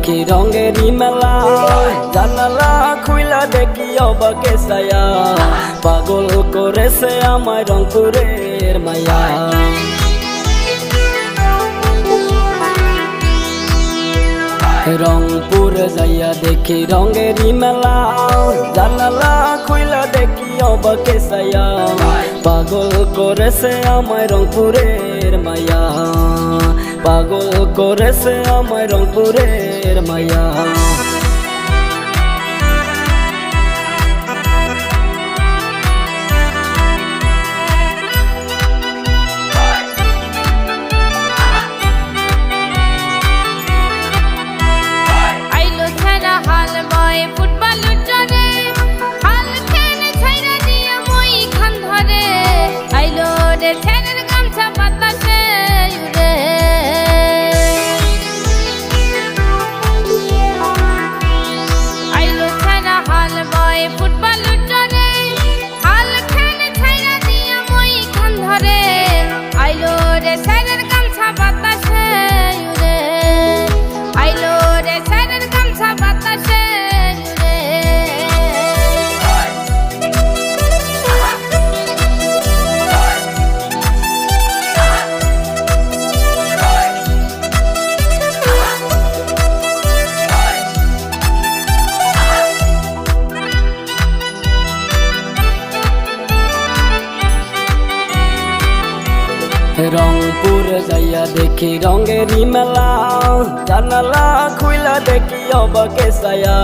দেখি রঙেরই মেলা, জানালা খুইলা দেখি অবাকে ছায়া, পাগল করেছে আমায় রংপুরের মায়া। রংপুর যাইয়া দেখি রঙেরই মেলা, জানালা খুইলা দেখি অবাকে ছায়া, পাগল করেছে আমায় রংপুরের মায়া, পাগল করেছে আমায় রংপুরের মায়া। রংপুর যাইয়া দেখি রঙেরই মেলা, জানালা খুইলা দেখি অবাকে ছায়া,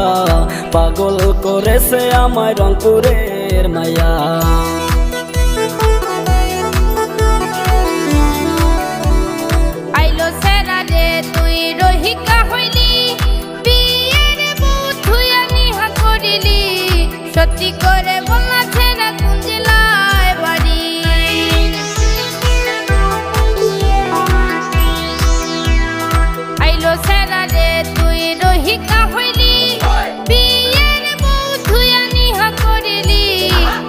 পাগল করেছে আমায় রংপুরের মায়া। সত্যি করে বলছে না কোন জেলায় বাড়ি, আইলো সেরা রে তুই রহিকা হইলি, বিয়ের বউ ধুয়া নিহা করিলি।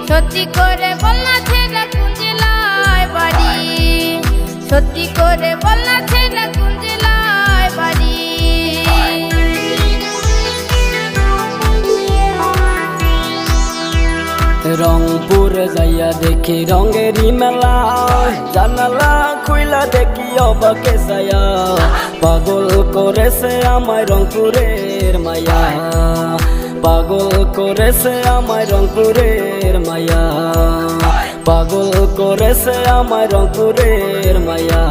সত্যি করে বলছে না কোন জেলায় বাড়ি, সত্যি করে বলছে না কোন জেলায় বাড়ি। রংপুর যাইয়া দেখি রঙেরই মেলা, জানালা খুইলা দেখি অবাকে ছায়া, পাগল করেছে আমায় রংপুরের মায়া, পাগল করেছে আমায় রংপুরের মায়া, পাগল করেছে আমায় রংপুরের মায়া।